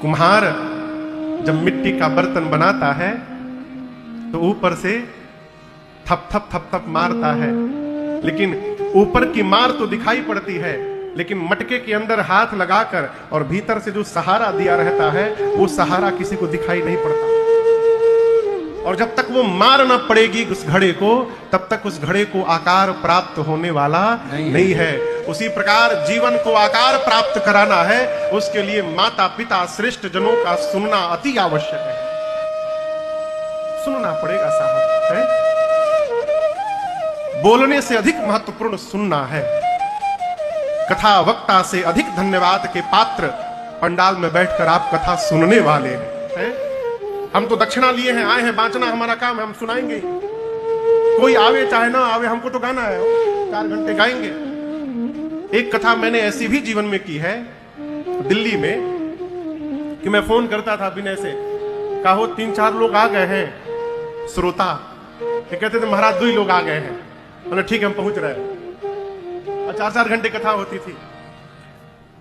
कुम्हार जब मिट्टी का बर्तन बनाता है तो ऊपर से थप थप थप थप मारता है, लेकिन ऊपर की मार तो दिखाई पड़ती है, लेकिन मटके के अंदर हाथ लगाकर और भीतर से जो सहारा दिया रहता है वो सहारा किसी को दिखाई नहीं पड़ता। और जब तक वो मार न पड़ेगी उस घड़े को, तब तक उस घड़े को आकार प्राप्त होने वाला नहीं है। उसी प्रकार जीवन को आकार प्राप्त कराना है, उसके लिए माता पिता श्रेष्ठ जनों का सुनना अति आवश्यक है। सुनना पड़ेगा साहब, है? बोलने से अधिक महत्वपूर्ण सुनना है। कथा वक्ता से अधिक धन्यवाद के पात्र पंडाल में बैठकर आप कथा सुनने वाले हैं। हम तो दक्षिणा लिए हैं, आए हैं बांचना हमारा काम है, हम सुनाएंगे। कोई आवे चाहे ना आवे, हमको तो गाना है, 4 घंटे गाएंगे। एक कथा मैंने ऐसी भी जीवन में की है दिल्ली में कि मैं फोन करता था विनय से, कहो 3-4 लोग आ गए हैं श्रोता। ये कहते थे महाराज 2 ही लोग आ गए हैं। मैंने ठीक है हम पहुंच रहे हैं। 4-4 घंटे कथा होती थी।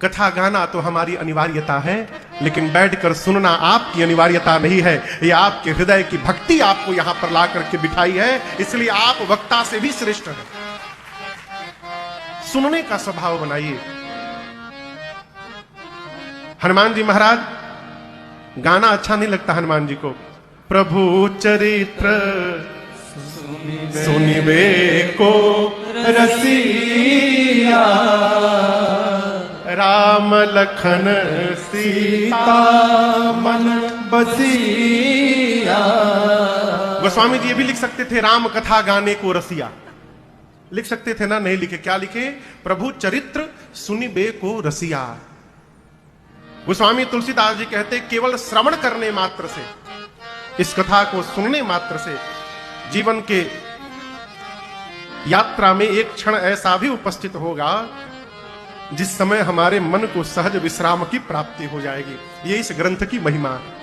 कथा गाना तो हमारी अनिवार्यता है, लेकिन बैठकर सुनना आपकी अनिवार्यता नहीं है। ये आपके हृदय की भक्ति आपको यहां पर ला करके बिठाई है, इसलिए आप वक्ता से भी श्रेष्ठ हैं। सुनने का स्वभाव बनाइए। हनुमान जी महाराज गाना अच्छा नहीं लगता हनुमान जी को। प्रभु चरित्र सुनिबे को रसिया, राम लखन सीता मन बसिया। गोस्वामी जी ये भी लिख सकते थे राम कथा गाने को रसिया, लिख सकते थे ना, नहीं लिखे। क्या लिखे? प्रभु चरित्र सुनिबे को रसिया। गोस्वामी तुलसीदास जी कहते केवल श्रवण करने मात्र से, इस कथा को सुनने मात्र से जीवन के यात्रा में एक क्षण ऐसा भी उपस्थित होगा जिस समय हमारे मन को सहज विश्राम की प्राप्ति हो जाएगी। ये इस ग्रंथ की महिमा है।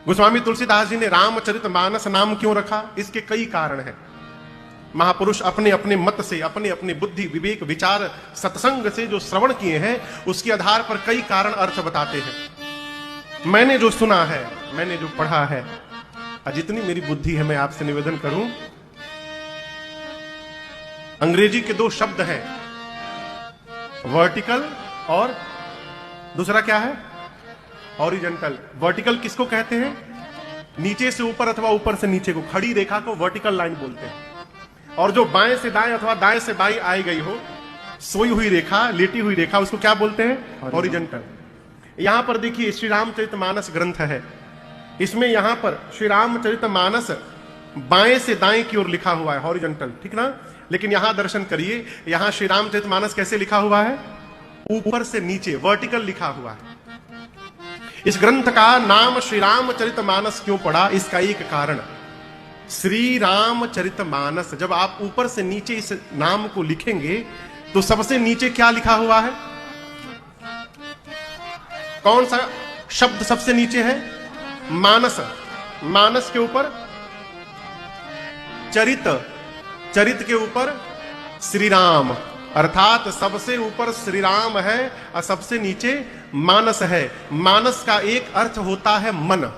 गोस्वामी तुलसीदास जी ने रामचरितमानस नाम क्यों रखा? इसके कई कारण हैं। महापुरुष अपने अपने मत से, अपने अपने बुद्धि विवेक विचार सत्संग से जो श्रवण किए हैं उसके आधार पर कई कारण अर्थ बताते हैं। मैंने जो सुना है, मैंने जो पढ़ा है, जितनी मेरी बुद्धि है मैं आपसे निवेदन करूं, अंग्रेजी के 2 शब्द हैं, वर्टिकल और दूसरा क्या है? हॉरिजॉन्टल। वर्टिकल किसको कहते हैं? नीचे से ऊपर अथवा ऊपर से नीचे को, खड़ी रेखा को वर्टिकल लाइन बोलते हैं। और जो बाएं से दाएं अथवा दाएं से बाएं आई गई हो, सोई हुई रेखा, लेटी हुई रेखा, उसको क्या बोलते हैं? हॉरिजॉन्टल। यहां पर देखिए श्री रामचरितमानस ग्रंथ है, इसमें यहां पर श्री रामचरितमानस बाएं से दाएं की ओर लिखा हुआ है, हॉरिजॉन्टल, ठीक ना? लेकिन यहां दर्शन करिए, यहां श्री रामचरितमानस कैसे लिखा हुआ है? ऊपर से नीचे, वर्टिकल लिखा हुआ है। इस ग्रंथ का नाम श्री रामचरितमानस क्यों पड़ा? इसका एक कारण, श्री रामचरितमानस। जब आप ऊपर से नीचे इस नाम को लिखेंगे तो सबसे नीचे क्या लिखा हुआ है? कौन सा शब्द सबसे नीचे है? मानस। मानस के ऊपर चरित, चरित के ऊपर श्री राम, अर्थात सबसे ऊपर श्री राम है और सबसे नीचे मानस है। मानस का एक अर्थ होता है मन।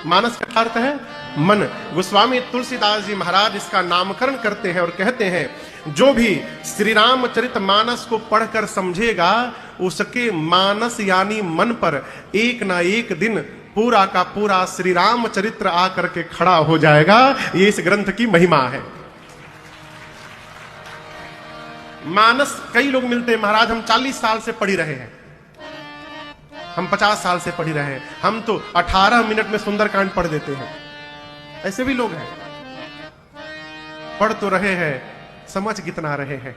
मानस का अर्थ है मन। गोस्वामी तुलसीदास जी महाराज इसका नामकरण करते हैं और कहते हैं जो भी श्री रामचरितमानस को पढ़कर समझेगा उसके मानस यानी मन पर एक ना एक दिन पूरा का पूरा श्री राम चरित्र आकर के खड़ा हो जाएगा। ये इस ग्रंथ की महिमा है। मानस कई लोग मिलते हैं, महाराज हम 40 साल से पढ़ी रहे हैं, हम 50 साल से पढ़ी रहे हैं, हम तो 18 मिनट में सुंदरकांड पढ़ देते हैं। ऐसे भी लोग हैं। पढ़ तो रहे हैं, समझ कितना रहे हैं।